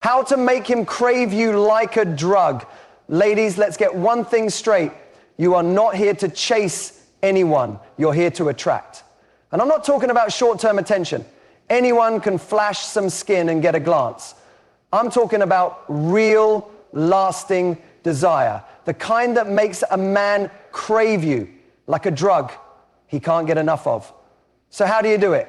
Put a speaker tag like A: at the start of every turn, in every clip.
A: How to make him crave you like a drug. Ladies, let's get one thing straight. You are not here to chase anyone. You're here to attract. And I'm not talking about short-term attention. Anyone can flash some skin and get a glance. I'm talking about real, lasting desire. The kind that makes a man crave you like a drug he can't get enough of. So how do you do it?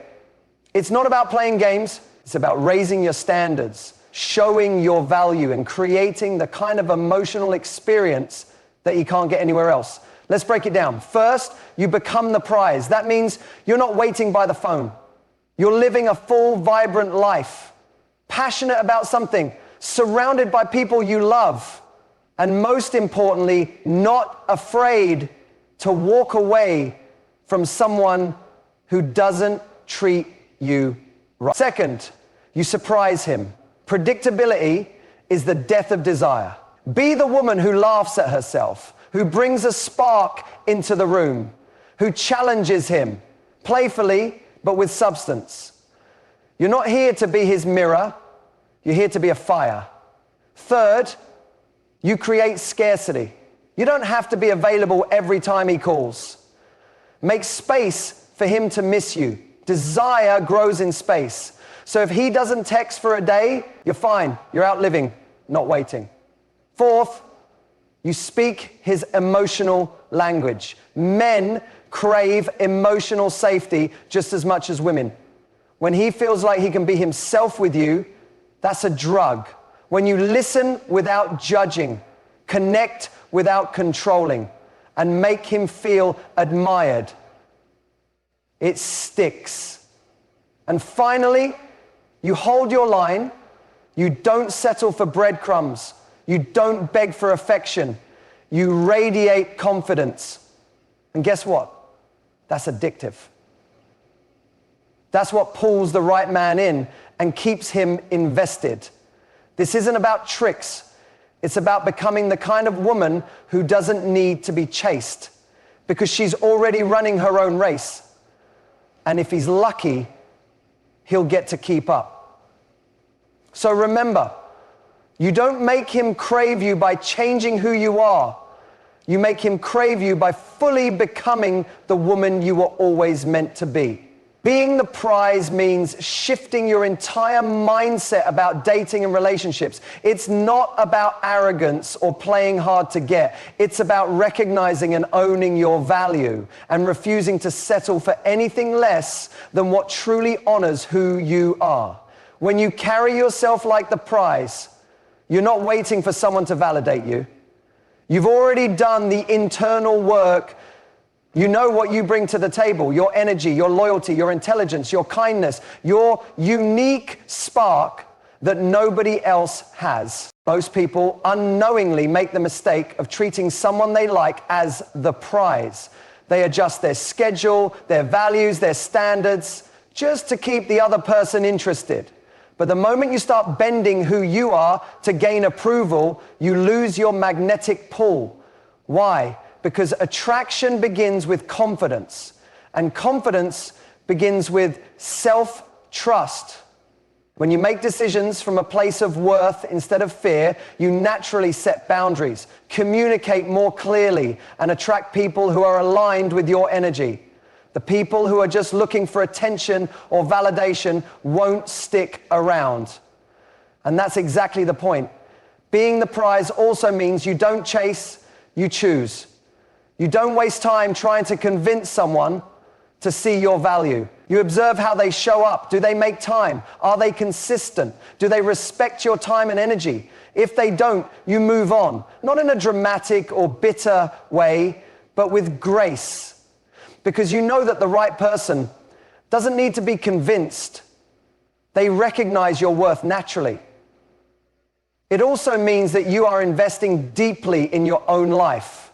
A: It's not about playing games. It's about raising your standards, showing your value, and creating the kind of emotional experience that you can't get anywhere else. Let's break it down. First, you become the prize. That means you're not waiting by the phone. You're living a full, vibrant life, passionate about something, surrounded by people you love, and most importantly, not afraid to walk away from someone who doesn't treat you right. Second, you surprise him. Predictability is the death of desire. Be the woman who laughs at herself, who brings a spark into the room, who challenges him playfully but with substance. You're not here to be his mirror, you're here to be a fire. Third, you create scarcity. You don't have to be available every time he calls. Make space for him to miss you. Desire grows in space. So if he doesn't text for a day, you're fine. You're out living, not waiting. Fourth, you speak his emotional language. Men crave emotional safety just as much as women. When he feels like he can be himself with you, that's a drug. When you listen without judging, connect without controlling, and make him feel admired, it sticks. And finally, you hold your line. You don't settle for breadcrumbs. You don't beg for affection. You radiate confidence. And guess what? That's addictive. That's what pulls the right man in and keeps him invested. This isn't about tricks. It's about becoming the kind of woman who doesn't need to be chased because she's already running her own race. And if he's lucky, he'll get to keep up. So remember, you don't make him crave you by changing who you are. You make him crave you by fully becoming the woman you were always meant to be. Being the prize means shifting your entire mindset about dating and relationships. It's not about arrogance or playing hard to get. It's about recognizing and owning your value and refusing to settle for anything less than what truly honors who you are. When you carry yourself like the prize, you're not waiting for someone to validate you. You've already done the internal work. You know what you bring to the table, your energy, your loyalty, your intelligence, your kindness, your unique spark that nobody else has. Most people unknowingly make the mistake of treating someone they like as the prize. They adjust their schedule, their values, their standards, just to keep the other person interested. But the moment you start bending who you are to gain approval, you lose your magnetic pull. Why? Because attraction begins with confidence, and confidence begins with self-trust. When you make decisions from a place of worth instead of fear, you naturally set boundaries, communicate more clearly, and attract people who are aligned with your energy. The people who are just looking for attention or validation won't stick around. And that's exactly the point. Being the prize also means you don't chase, you choose. You don't waste time trying to convince someone to see your value. You observe how they show up. Do they make time? Are they consistent? Do they respect your time and energy? If they don't, you move on. Not in a dramatic or bitter way, but with grace. Because you know that the right person doesn't need to be convinced. They recognize your worth naturally. It also means that you are investing deeply in your own life.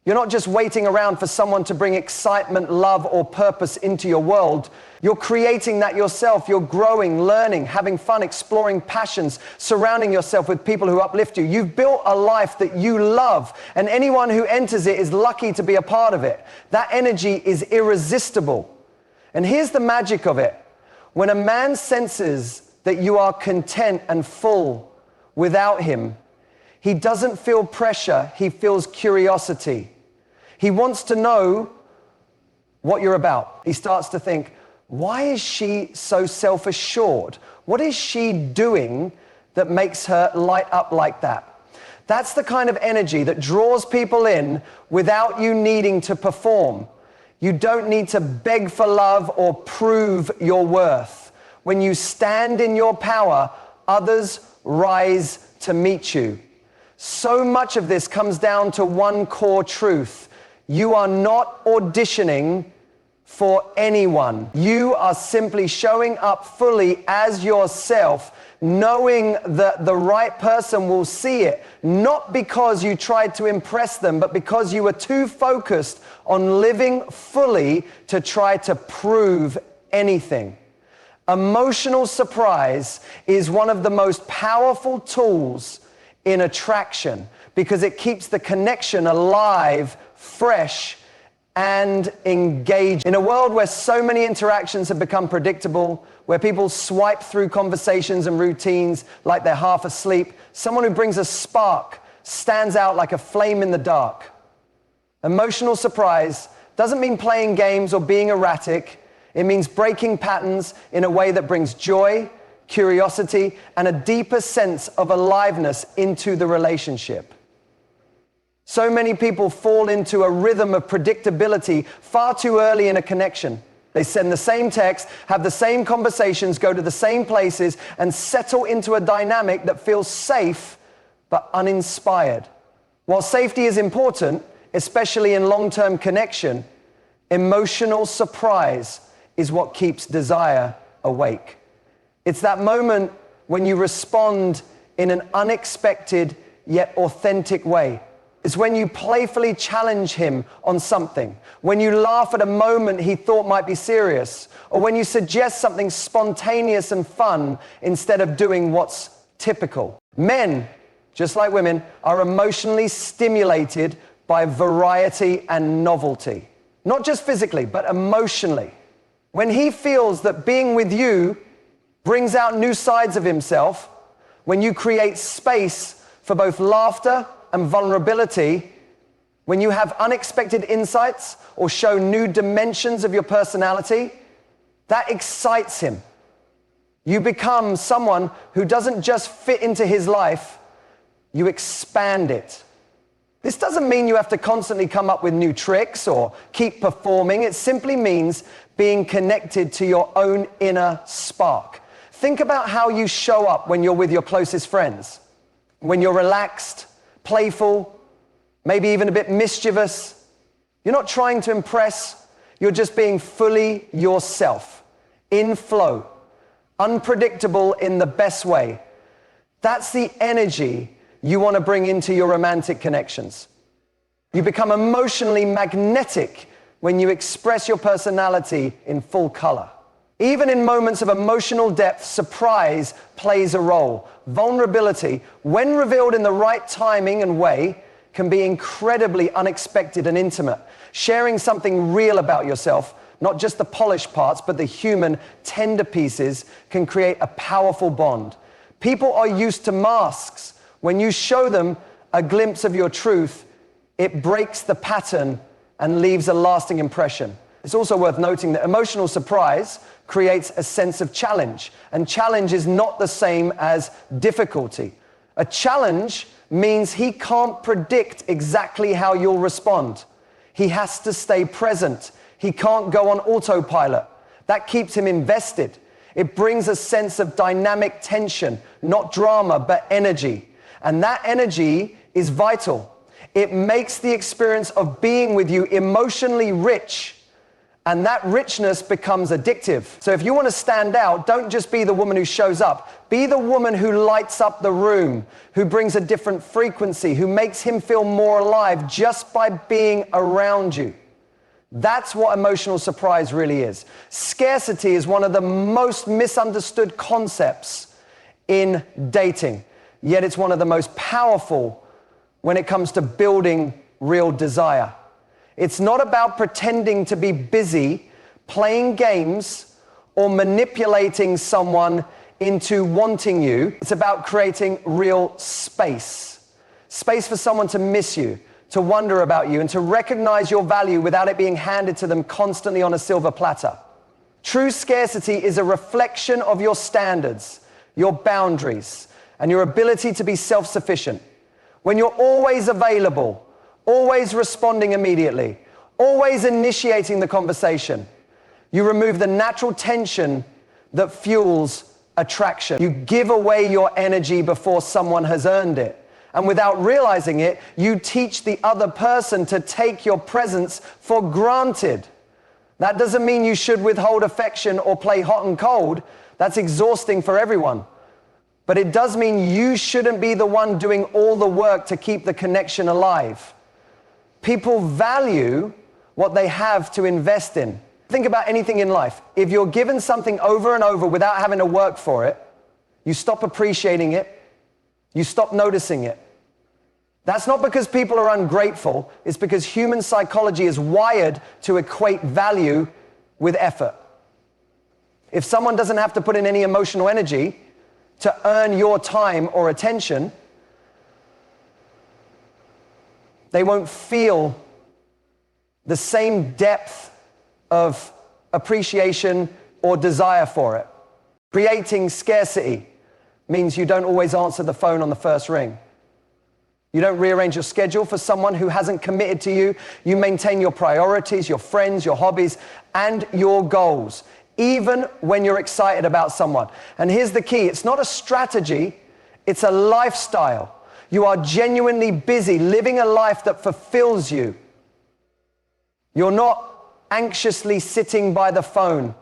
A: You're not just waiting around for someone to bring excitement, love, or purpose into your world. You're creating that yourself. You're growing, learning, having fun, exploring passions, surrounding yourself with people who uplift you. You've built a life that you love, and anyone who enters it is lucky to be a part of it. That energy is irresistible. And here's the magic of it. When a man senses that you are content and full without him. He doesn't feel pressure, he feels curiosity. He wants to know what you're about. He starts to think, why is she so self-assured? What is she doing that makes her light up like that? That's the kind of energy that draws people in without you needing to perform. You don't need to beg for love or prove your worth. When you stand in your power, others rise to meet you. So much of this comes down to one core truth. You are not auditioning for anyone. You are simply showing up fully as yourself, knowing that the right person will see it, not because you tried to impress them, but because you were too focused on living fully to try to prove anything. Emotional surprise is one of the most powerful tools in attraction because it keeps the connection alive, fresh, and engaged. In a world where so many interactions have become predictable, where people swipe through conversations and routines like they're half asleep, someone who brings a spark stands out like a flame in the dark. Emotional surprise doesn't mean playing games or being erratic. It means breaking patterns in a way that brings joy, curiosity, and a deeper sense of aliveness into the relationship. So many people fall into a rhythm of predictability far too early in a connection. They send the same text, have the same conversations, go to the same places, and settle into a dynamic that feels safe but uninspired. While safety is important, especially in long-term connection, emotional surprise is what keeps desire awake. It's that moment when you respond in an unexpected yet authentic way. It's when you playfully challenge him on something, when you laugh at a moment he thought might be serious, or when you suggest something spontaneous and fun instead of doing what's typical. Men, just like women, are emotionally stimulated by variety and novelty. Not just physically, but emotionally. When he feels that being with you brings out new sides of himself, when you create space for both laughter and vulnerability, when you have unexpected insights or show new dimensions of your personality, that excites him. You become someone who doesn't just fit into his life, you expand it. This doesn't mean you have to constantly come up with new tricks or keep performing. It simply means being connected to your own inner spark. Think about how you show up when you're with your closest friends. When you're relaxed, playful, maybe even a bit mischievous. You're not trying to impress, you're just being fully yourself, in flow, unpredictable in the best way. That's the energy you want to bring into your romantic connections. You become emotionally magnetic when you express your personality in full color. Even in moments of emotional depth, surprise plays a role. Vulnerability, when revealed in the right timing and way, can be incredibly unexpected and intimate. Sharing something real about yourself, not just the polished parts, but the human, tender pieces, can create a powerful bond. People are used to masks. When you show them a glimpse of your truth, it breaks the pattern and leaves a lasting impression. It's also worth noting that emotional surprise creates a sense of challenge, and challenge is not the same as difficulty. A challenge means he can't predict exactly how you'll respond. He has to stay present. He can't go on autopilot. That keeps him invested. It brings a sense of dynamic tension, not drama, but energy. And that energy is vital. It makes the experience of being with you emotionally rich, and that richness becomes addictive. So if you want to stand out, don't just be the woman who shows up. Be the woman who lights up the room, who brings a different frequency, who makes him feel more alive just by being around you. That's what emotional surprise really is. Scarcity is one of the most misunderstood concepts in dating, yet it's one of the most powerful when it comes to building real desire. It's not about pretending to be busy, playing games, or manipulating someone into wanting you. It's about creating real space. Space for someone to miss you, to wonder about you, and to recognize your value without it being handed to them constantly on a silver platter. True scarcity is a reflection of your standards, your boundaries, and your ability to be self-sufficient. When you're always available, always responding immediately, always initiating the conversation, you remove the natural tension that fuels attraction. You give away your energy before someone has earned it. And without realizing it, you teach the other person to take your presence for granted. That doesn't mean you should withhold affection or play hot and cold. That's exhausting for everyone. But it does mean you shouldn't be the one doing all the work to keep the connection alive. People value what they have to invest in. Think about anything in life. If you're given something over and over without having to work for it, you stop appreciating it, you stop noticing it. That's not because people are ungrateful, it's because human psychology is wired to equate value with effort. If someone doesn't have to put in any emotional energy to earn your time or attention, they won't feel the same depth of appreciation or desire for it. Creating scarcity means you don't always answer the phone on the first ring. You don't rearrange your schedule for someone who hasn't committed to you. You maintain your priorities, your friends, your hobbies, and your goals, even when you're excited about someone. And here's the key. It's not a strategy. It's a lifestyle. You are genuinely busy living a life that fulfills you. You're not anxiously sitting by the phone.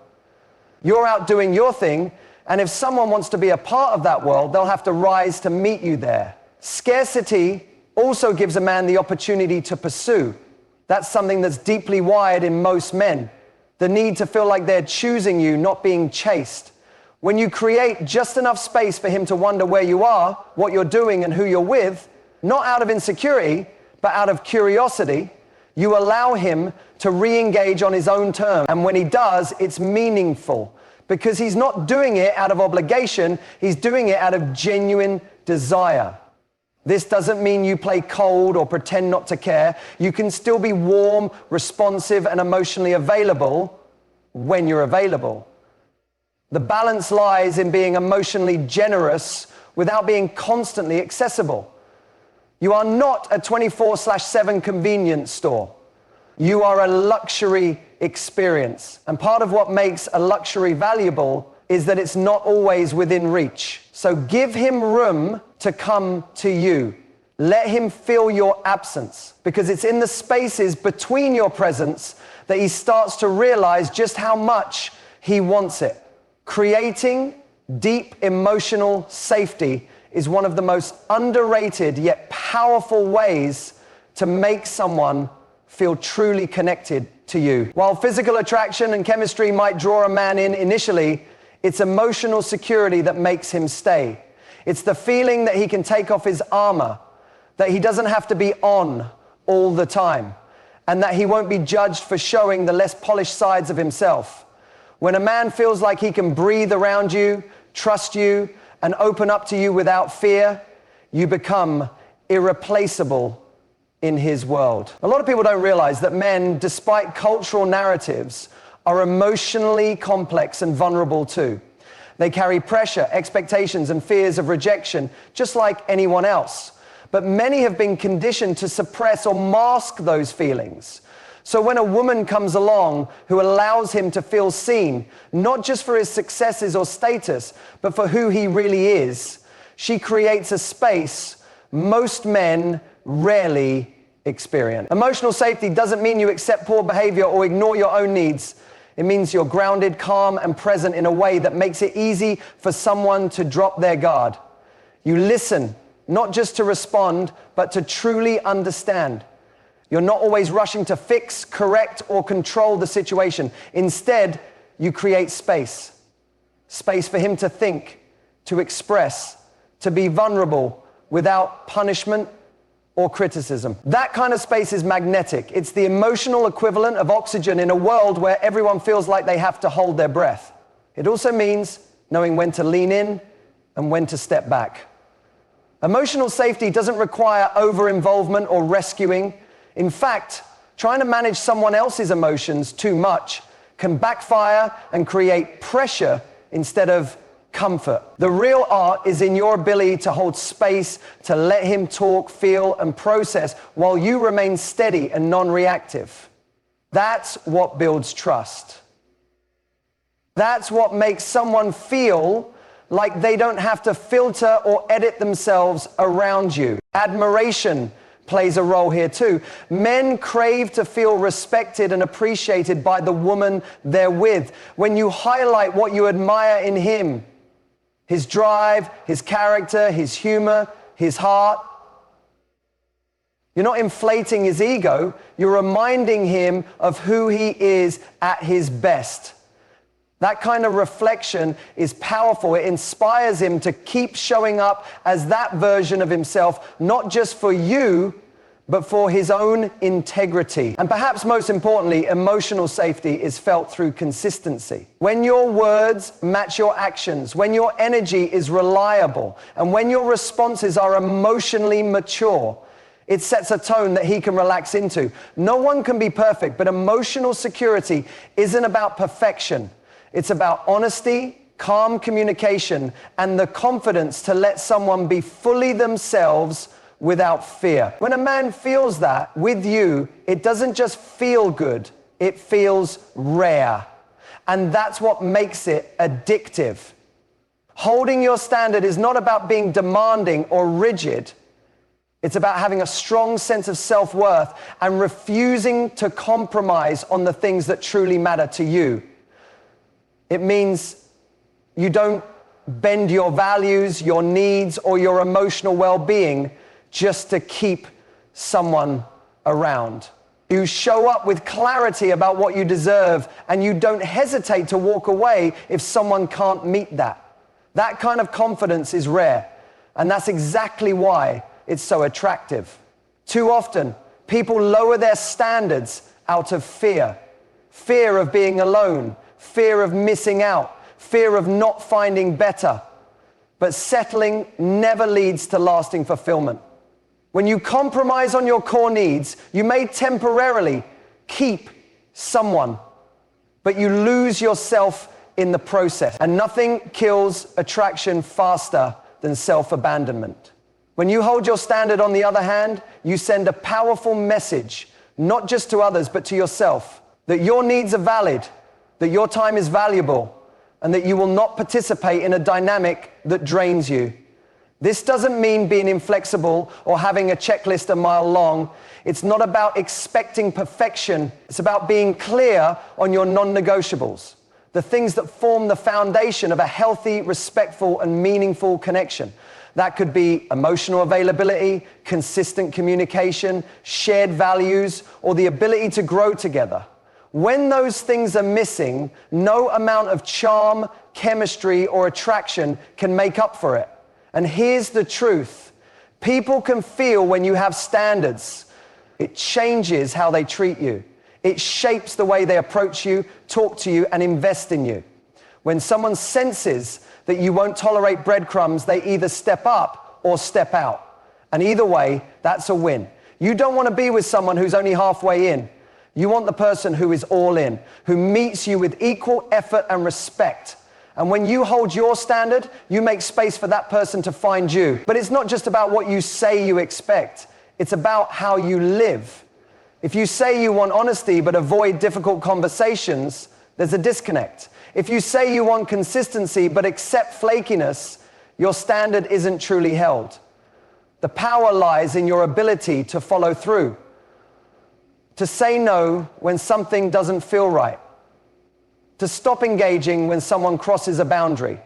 A: You're out doing your thing, and if someone wants to be a part of that world, they'll have to rise to meet you there. Scarcity also gives a man the opportunity to pursue. That's something that's deeply wired in most men. The need to feel like they're choosing you, not being chased. When you create just enough space for him to wonder where you are, what you're doing, and who you're with, not out of insecurity, but out of curiosity, you allow him to re-engage on his own terms. And when he does, it's meaningful because he's not doing it out of obligation, he's doing it out of genuine desire. This doesn't mean you play cold or pretend not to care. You can still be warm, responsive, and emotionally available when you're available. The balance lies in being emotionally generous without being constantly accessible. You are not a 24/7 convenience store. You are a luxury experience. And part of what makes a luxury valuable is that it's not always within reach. So give him room to come to you. Let him feel your absence, because it's in the spaces between your presence that he starts to realize just how much he wants it. Creating deep emotional safety is one of the most underrated yet powerful ways to make someone feel truly connected to you. While physical attraction and chemistry might draw a man in initially, it's emotional security that makes him stay. It's the feeling that he can take off his armor, that he doesn't have to be on all the time, and that he won't be judged for showing the less polished sides of himself. When a man feels like he can breathe around you, trust you, and open up to you without fear, you become irreplaceable in his world. A lot of people don't realize that men, despite cultural narratives, are emotionally complex and vulnerable too. They carry pressure, expectations, and fears of rejection, just like anyone else. But many have been conditioned to suppress or mask those feelings. So when a woman comes along who allows him to feel seen, not just for his successes or status, but for who he really is, she creates a space most men rarely experience. Emotional safety doesn't mean you accept poor behavior or ignore your own needs. It means you're grounded, calm, and present in a way that makes it easy for someone to drop their guard. You listen, not just to respond, but to truly understand. You're not always rushing to fix, correct, or control the situation. Instead, you create space. Space for him to think, to express, to be vulnerable without punishment or criticism. That kind of space is magnetic. It's the emotional equivalent of oxygen in a world where everyone feels like they have to hold their breath. It also means knowing when to lean in and when to step back. Emotional safety doesn't require over-involvement or rescuing. In fact, trying to manage someone else's emotions too much can backfire and create pressure instead of comfort. The real art is in your ability to hold space, to let him talk, feel, and process while you remain steady and non-reactive. That's what builds trust. That's what makes someone feel like they don't have to filter or edit themselves around you. Admiration plays a role here too. Men crave to feel respected and appreciated by the woman they're with. When you highlight what you admire in him, his drive, his character, his humor, his heart, you're not inflating his ego, you're reminding him of who he is at his best. That kind of reflection is powerful. It inspires him to keep showing up as that version of himself, not just for you, but for his own integrity. And perhaps most importantly, emotional safety is felt through consistency. When your words match your actions, when your energy is reliable, and when your responses are emotionally mature, it sets a tone that he can relax into. No one can be perfect, but emotional security isn't about perfection. It's about honesty, calm communication, and the confidence to let someone be fully themselves without fear. When a man feels that with you, it doesn't just feel good, it feels rare. And that's what makes it addictive. Holding your standard is not about being demanding or rigid. It's about having a strong sense of self-worth and refusing to compromise on the things that truly matter to you. It means you don't bend your values, your needs, or your emotional well-being just to keep someone around. You show up with clarity about what you deserve, and you don't hesitate to walk away if someone can't meet that. That kind of confidence is rare, and that's exactly why it's so attractive. Too often, people lower their standards out of fear. Fear of being alone, fear of missing out, fear of not finding better. But settling never leads to lasting fulfillment. When you compromise on your core needs, you may temporarily keep someone, but you lose yourself in the process. And nothing kills attraction faster than self-abandonment. When you hold your standard, on the other hand, you send a powerful message, not just to others, but to yourself, that your needs are valid, that your time is valuable, and that you will not participate in a dynamic that drains you. This doesn't mean being inflexible or having a checklist a mile long. It's not about expecting perfection. It's about being clear on your non-negotiables, the things that form the foundation of a healthy, respectful, and meaningful connection. That could be emotional availability, consistent communication, shared values, or the ability to grow together. When those things are missing, no amount of charm, chemistry, or attraction can make up for it. And here's the truth. People can feel when you have standards. It changes how they treat you. It shapes the way they approach you, talk to you, and invest in you. When someone senses that you won't tolerate breadcrumbs, they either step up or step out. And either way, that's a win. You don't want to be with someone who's only halfway in. You want the person who is all in, who meets you with equal effort and respect. And when you hold your standard, you make space for that person to find you. But it's not just about what you say you expect. It's about how you live. If you say you want honesty but avoid difficult conversations, there's a disconnect. If you say you want consistency but accept flakiness, your standard isn't truly held. The power lies in your ability to follow through, to say no when something doesn't feel right, to stop engaging when someone crosses a boundary,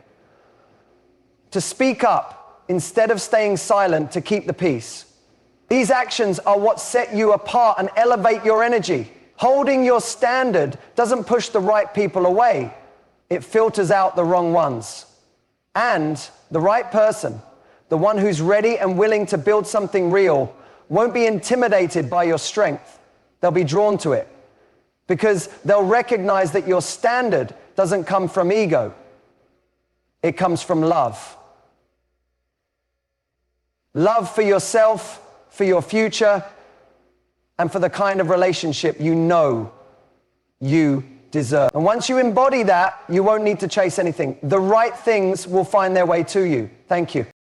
A: to speak up instead of staying silent to keep the peace. These actions are what set you apart and elevate your energy. Holding your standard doesn't push the right people away. It filters out the wrong ones. And the right person, the one who's ready and willing to build something real, won't be intimidated by your strength. They'll be drawn to it because they'll recognize that your standard doesn't come from ego. It comes from love. Love for yourself, for your future, and for the kind of relationship you know you deserve. And once you embody that, you won't need to chase anything. The right things will find their way to you. Thank you.